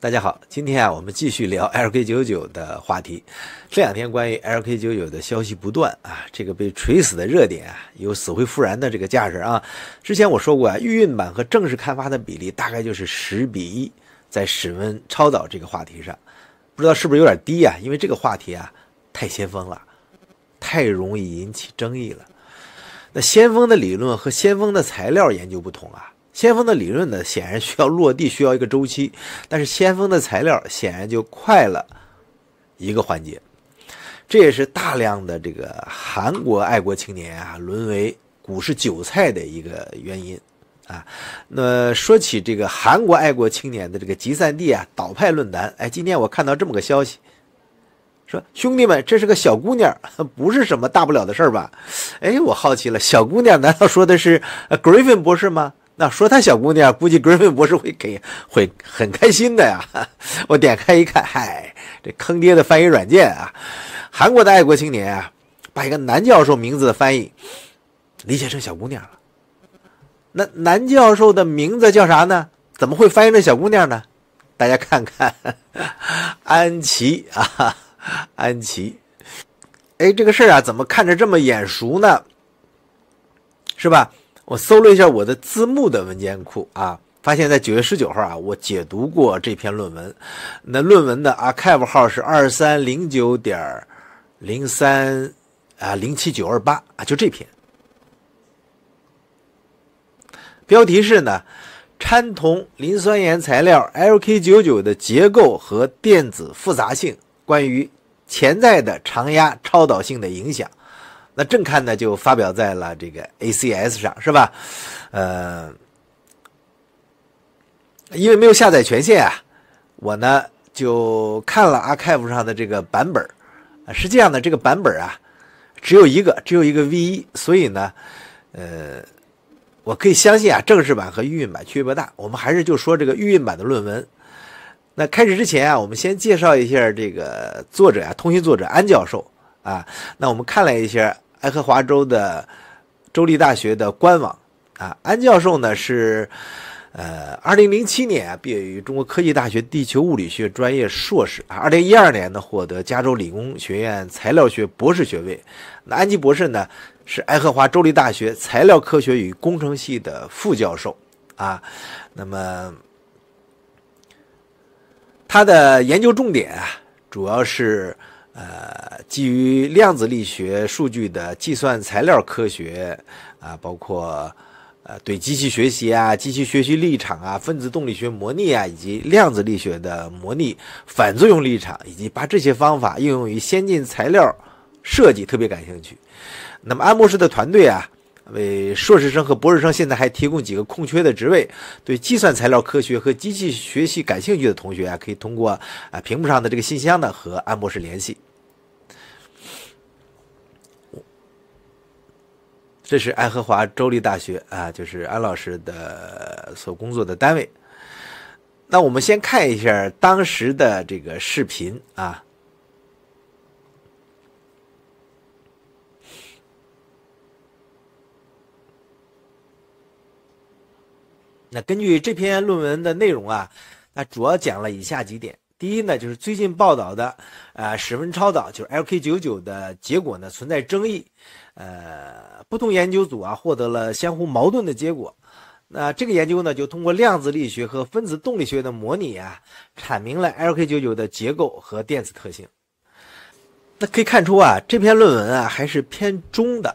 大家好，今天我们继续聊 LK99 的话题。这两天关于 LK99 的消息不断这个被锤死的热点有死灰复燃的这个架势之前我说过预运版和正式刊发的比例大概就是10:1，在室温超导这个话题上，不知道是不是有点低因为这个话题太先锋了，太容易引起争议了。那先锋的理论和先锋的材料研究不同先锋的理论呢，显然需要落地，需要一个周期，但是先锋的材料显然就快了一个环节。这也是大量的这个韩国爱国青年沦为股市韭菜的一个原因那说起这个韩国爱国青年的这个集散地岛派论坛，今天我看到这么个消息，说兄弟们，这是个小姑娘，不是什么大不了的事儿吧？我好奇了，小姑娘难道说的是Griffin 博士吗？那说他小姑娘，估计 Griffin 博士会很开心的呀。我点开一看，这坑爹的翻译软件韩国的爱国青年把一个男教授名字的翻译理解成小姑娘了。那男教授的名字叫啥呢？怎么会翻译成小姑娘呢？大家看看安琪安琪，这个事儿怎么看着这么眼熟呢？是吧？我搜了一下我的字幕的文件库发现在9月19号我解读过这篇论文。那论文的 archive 号是2309.030798就这篇。标题是呢，掺同磷酸盐材料 LK99 的结构和电子复杂性，关于潜在的常压超导性的影响。那正刊呢就发表在了这个 ACS 上，是吧？因为没有下载权限我呢就看了 archive 上的这个版本。实际上呢，这个版本只有一个 V1， 所以呢，我可以相信正式版和预运版区别不大。我们还是就说这个预运版的论文。那开始之前我们先介绍一下这个作者通信作者安教授那我们看了一下爱荷华州的州立大学的官网安教授呢是2007年毕业于中国科技大学地球物理学专业硕士2012年呢获得加州理工学院材料学博士学位。那安吉博士呢是爱荷华州立大学材料科学与工程系的副教授那么他的研究重点主要是基于量子力学数据的计算材料科学包括对机器学习机器学习立场分子动力学模拟以及量子力学的模拟反作用立场，以及把这些方法应用于先进材料设计特别感兴趣。那么安博士的团队为硕士生和博士生现在还提供几个空缺的职位，对计算材料科学和机器学习感兴趣的同学可以通过屏幕上的这个信箱呢和安博士联系。这是爱荷华州立大学就是安老师的所工作的单位。那我们先看一下当时的这个视频那根据这篇论文的内容那主要讲了以下几点。第一呢，就是最近报道的室温超导就是 LK99 的结果呢存在争议，不同研究组获得了相互矛盾的结果。那这个研究呢就通过量子力学和分子动力学的模拟阐明了 LK99 的结构和电子特性。那可以看出这篇论文还是偏中的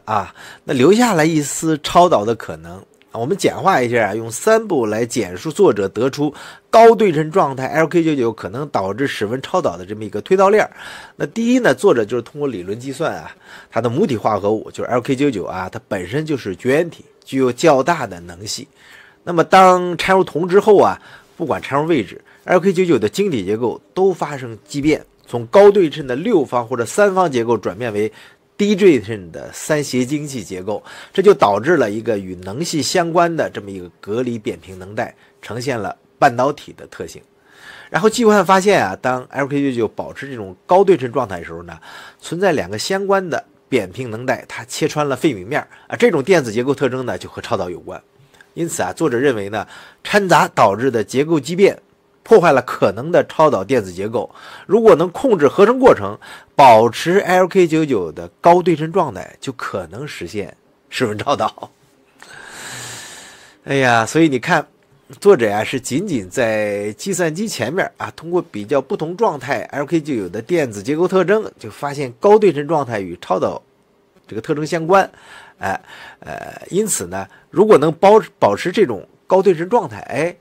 那留下了一丝超导的可能。我们简化一下用3步来简述作者得出高对称状态 LK99 可能导致室温超导的这么一个推导链。那第一呢，作者就是通过理论计算它的母体化合物就是 LK99 它本身就是绝缘体，具有较大的能系。那么当掺入铜之后不管掺入位置， LK99 的晶体结构都发生畸变，从高对称的6方或者3方结构转变为低对称的3斜晶系结构，这就导致了一个与能系相关的这么一个隔离扁平能带，呈现了半导体的特性。然后计算发现当 LK99 保持这种高对称状态的时候呢，存在2个相关的扁平能带，它切穿了费米面这种电子结构特征呢就和超导有关。因此作者认为呢，掺杂导致的结构畸变破坏了可能的超导电子结构。如果能控制合成过程，保持 LK99 的高对称状态，就可能实现室温超导。哎呀，所以你看，作者呀是仅仅在计算机前面啊，通过比较不同状态 LK99 的电子结构特征，就发现高对称状态与超导这个特征相关。因此呢，如果能保持这种高对称状态，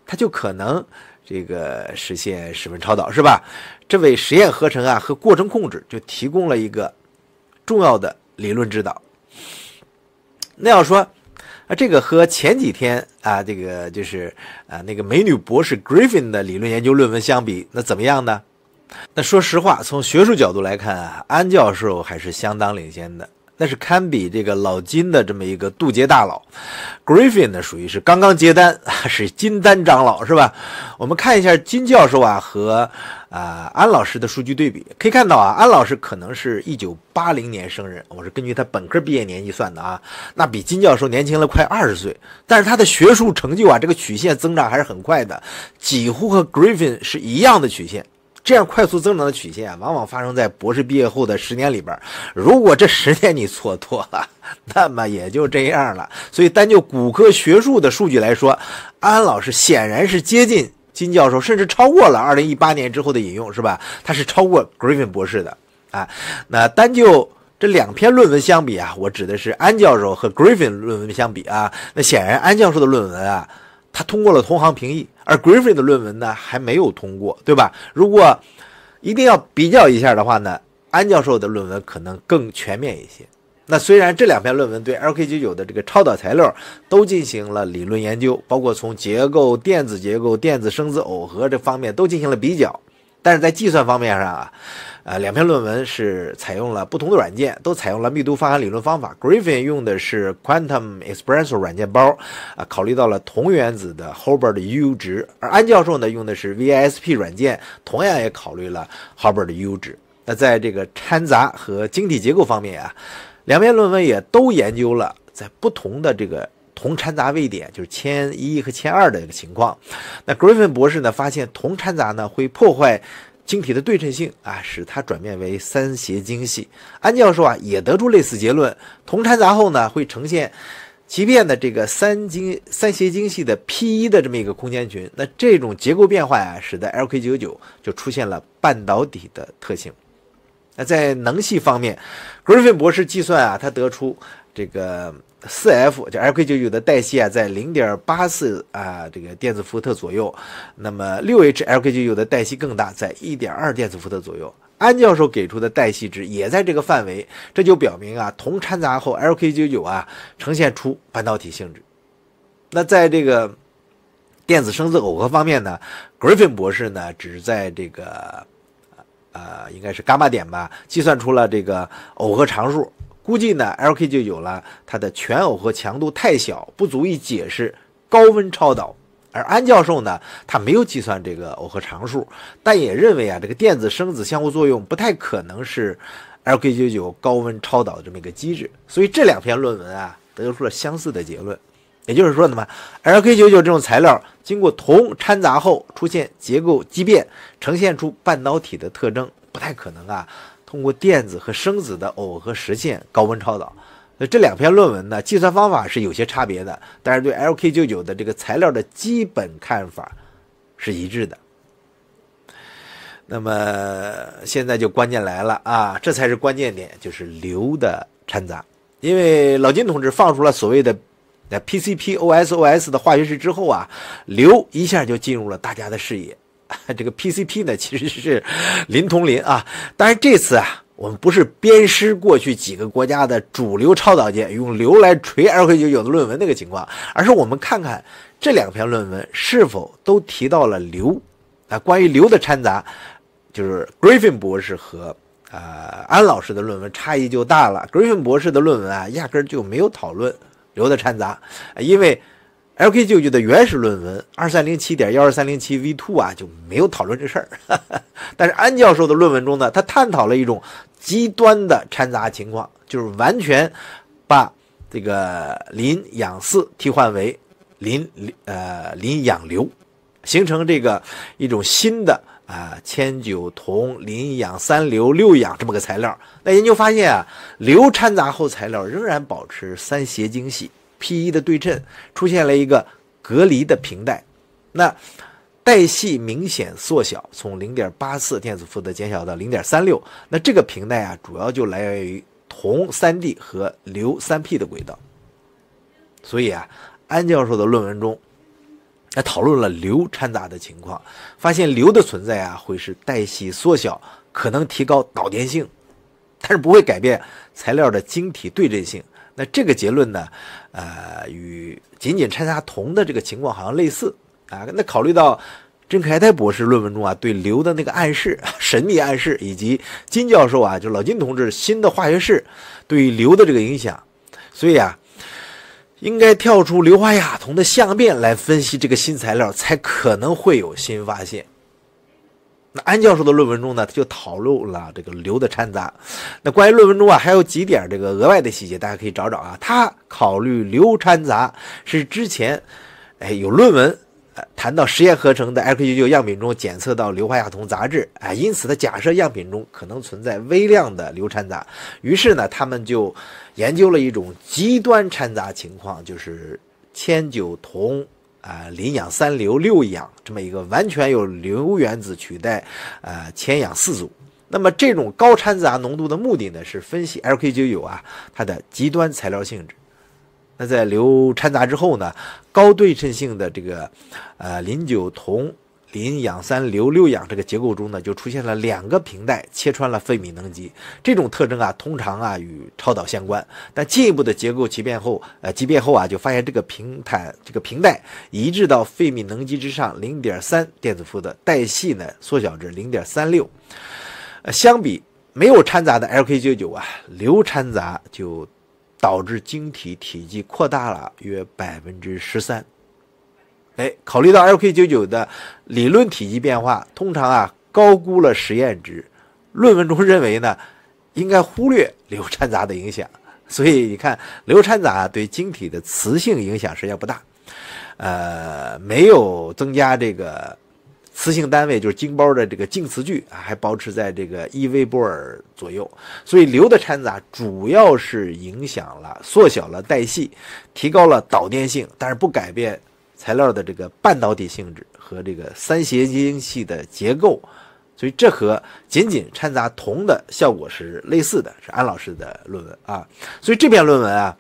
它就可能这个实现室温超导，是吧？这为实验合成啊和过程控制就提供了一个重要的理论指导。那要说这个和前几天啊，这个就是那个美女博士 Griffin 的理论研究论文相比，那怎么样呢？那说实话，从学术角度来看啊，安教授还是相当领先的。那是堪比这个老金的这么一个渡劫大佬。 Griffin 呢属于是刚刚接单，是金丹长老，是吧？我们看一下金教授啊和安老师的数据对比，可以看到啊，安老师可能是1980年生人，我是根据他本科毕业年纪算的啊，那比金教授年轻了快20岁，但是他的学术成就啊，这个曲线增长还是很快的，几乎和 Griffin 是一样的曲线。这样快速增长的曲线啊，往往发生在博士毕业后的10年里边。如果这10年你蹉跎了，那么也就这样了。所以单就骨科学术的数据来说，安老师显然是接近金教授，甚至超过了2018年之后的引用，是吧？他是超过 Griffin 博士的啊。那单就这2篇论文相比啊，我指的是安教授和 Griffin 论文相比啊，那显然安教授的论文啊，他通过了同行评议，而 Griffin 的论文呢还没有通过，对吧？如果一定要比较一下的话呢，安教授的论文可能更全面一些。那虽然这2篇论文对 LK99 的这个超导材料都进行了理论研究，包括从结构、电子结构、电子生子耦合这方面都进行了比较，但是在计算方面上啊，2篇论文是采用了不同的软件，都采用了密度发函理论方法。Griffin 用的是 Quantum Espresso 软件包考虑到了同原子的 Hubbard U 值，而安教授呢用的是 VISP 软件，同样也考虑了 Hubbard U 值。那在这个掺杂和晶体结构方面啊，2篇论文也都研究了在不同的这个铜掺杂位点，就是1001和1002的这个情况。那 Griffin 博士呢发现铜掺杂呢会破坏晶体的对称性啊，使它转变为3斜晶系。安教授啊也得出类似结论，铜掺杂后呢会呈现奇变的这个3斜晶系的 P1 的这么一个空间群。那这种结构变化啊，使得 LK99 就出现了半导体的特性。那在能系方面 ，Griffin 博士计算啊，他得出这个4F 就 LK99 的代谢啊，在0.84这个电子伏特左右，那么6H LK99 的代谢更大，在1.2电子伏特左右。安教授给出的代谢值也在这个范围，这就表明啊，铜掺杂后 LK99 啊呈现出半导体性质。那在这个电子生子耦合方面呢 ，Griffin 博士呢只在这个应该是伽马点吧，计算出了这个耦合常数。估计呢 LK99 了它的全耦合强度太小，不足以解释高温超导。而安教授呢，他没有计算这个耦合常数，但也认为啊，这个电子生子相互作用不太可能是 LK99 高温超导的这么一个机制。所以这2篇论文啊，得出了相似的结论。也就是说呢 LK99 这种材料经过铜掺杂后出现结构畸变，呈现出半导体的特征，不太可能啊通过电子和生子的耦合实现高温超导。这2篇论文呢，计算方法是有些差别的，但是对 LK99 的这个材料的基本看法是一致的。那么现在就关键来了啊，这才是关键点，就是硫的掺杂。因为老金同志放出了所谓的PCP-OSOS 的化学式之后啊，硫一下就进入了大家的视野。这个 PCP 呢其实是磷铜磷啊，当然这次啊我们不是鞭尸过去几个国家的主流超导界用硫来锤 LK99 的论文那个情况，而是我们看看这2篇论文是否都提到了硫关于硫的掺杂，就是 Griffin 博士和安老师的论文差异就大了。 Griffin 博士的论文啊压根就没有讨论硫的掺杂，因为LK99 的原始论文 2307.12307V2 啊就没有讨论这事儿。但是安教授的论文中呢，他探讨了一种极端的掺杂情况，就是完全把这个磷氧4替换为磷氧硫，形成这个一种新的铅钾铜磷氧三硫六氧这么个材料。那研究发现啊，硫掺杂后材料仍然保持三斜晶系 P1 的对称，出现了一个隔离的平带。那带系明显缩小，从 0.84 电子伏特减小到 0.36。那这个平带啊，主要就来源于铜 3D 和硫 3P 的轨道。所以啊，安教授的论文中讨论了硫掺杂的情况，发现硫的存在啊，会使带系缩小，可能提高导电性，但是不会改变材料的晶体对称性。那这个结论呢，与仅仅掺杂铜的这个情况好像类似啊。那考虑到甄凯泰博士论文中啊对硫的那个暗示、神秘暗示，以及金教授啊就老金同志新的化学式对于硫的这个影响，所以啊，应该跳出硫化亚铜的相变来分析这个新材料，才可能会有新发现。那安教授的论文中呢，他就讨论了这个硫的掺杂。那关于论文中啊，还有几点这个额外的细节，大家可以找找啊。他考虑硫掺杂是之前，有论文谈到实验合成的 LK99 样品中检测到硫化亚铜杂质，因此他假设样品中可能存在微量的硫掺杂。于是呢，他们就研究了一种极端掺杂情况，就是铅钾铜磷氧三硫六氧这么一个完全由硫原子取代铅氧四组。那么这种高掺杂浓度的目的呢，是分析 LK99 它的极端材料性质。那在硫掺杂之后呢，高对称性的这个磷钾铜磷氧三硫六氧这个结构中呢，就出现了2个平带切穿了费米能级。这种特征通常与超导相关，但进一步的结构奇变后就发现这个平带移至到费米能级之上 0.3 电子伏的带系呢缩小至 0.36。相比没有掺杂的 LK99 硫掺杂就导致晶体体积扩大了约 13%。考虑到 LK99 的理论体积变化通常高估了实验值，论文中认为呢，应该忽略硫掺杂的影响。所以你看，硫掺杂对晶体的磁性影响实际上不大，没有增加这个磁性单位，就是晶包的这个净磁距还保持在这个1微波尔左右。所以硫的掺杂主要是缩小了带系，提高了导电性，但是不改变材料的这个半导体性质和这个三斜晶系的结构。所以这和仅仅掺杂铜的效果是类似的，是安老师的论文所以这篇论文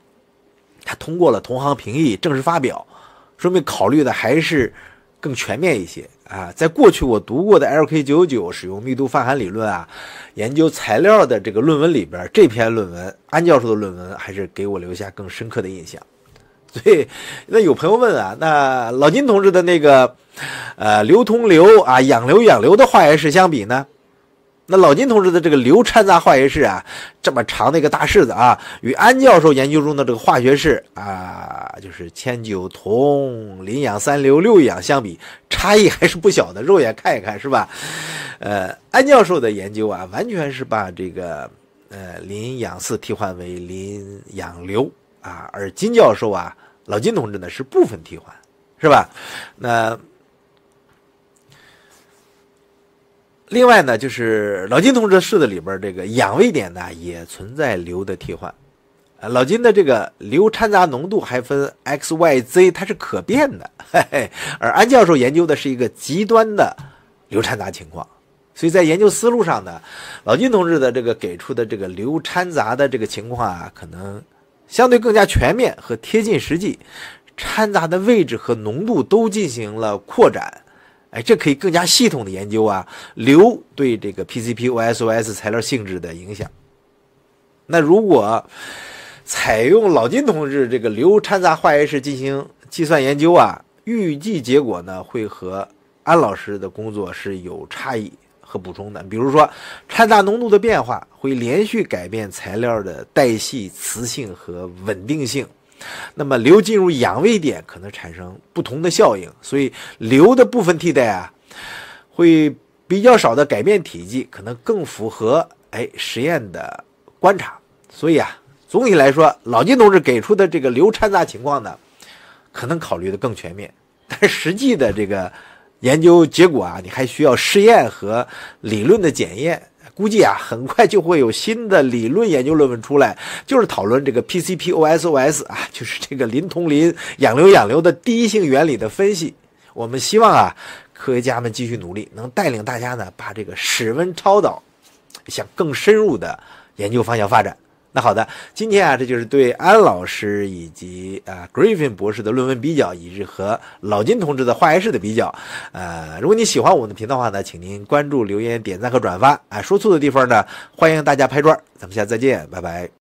它通过了同行评议，正式发表，说明考虑的还是更全面一些在过去我读过的 LK99 使用密度泛函理论研究材料的这个论文里边，这篇论文安教授的论文还是给我留下更深刻的印象。所以那有朋友问那老金同志的那个硫通硫氧硫的化学式相比呢，那老金同志的这个硫掺杂化学式这么长的一个大式子与安教授研究中的这个化学式就是铅钾铜磷氧三硫六氧相比，差异还是不小的，肉眼看一看是吧？安教授的研究完全是把这个磷氧四替换为磷氧硫而金教授老金同志呢是部分替换，是吧？那另外呢，就是老金同志的式子里边这个氧位点呢也存在硫的替换。老金的这个硫掺杂浓度还分 XYZ， 它是可变的，而安教授研究的是一个极端的硫掺杂情况。所以在研究思路上呢，老金同志的这个给出的这个硫掺杂的这个情况可能相对更加全面和贴近实际，掺杂的位置和浓度都进行了扩展，这可以更加系统的研究硫对这个 PCP、OSOS 材料性质的影响。那如果采用老金同志这个硫掺杂化学式进行计算研究预计结果呢会和安老师的工作是有差异和补充的。比如说掺杂浓度的变化会连续改变材料的带系、磁性和稳定性，那么硫进入氧位点可能产生不同的效应，所以硫的部分替代会比较少的改变体积，可能更符合实验的观察。所以总体来说，老金同志给出的这个硫掺杂情况呢可能考虑的更全面，但是实际的这个研究结果啊，你还需要试验和理论的检验。估计啊，很快就会有新的理论研究论文出来，就是讨论这个 PCP-OS 啊，就是这个磷同磷氧硫氧硫的第一性原理的分析。我们希望啊，科学家们继续努力，能带领大家呢，把这个室温超导向更深入的研究方向发展。那好的，今天啊，这就是对安老师以及Griffin 博士的论文比较，以及和老金同志的化学式的比较。如果你喜欢我们的频道的话呢，请您关注、留言、点赞和转发。说错的地方呢，欢迎大家拍砖。咱们下次再见，拜拜。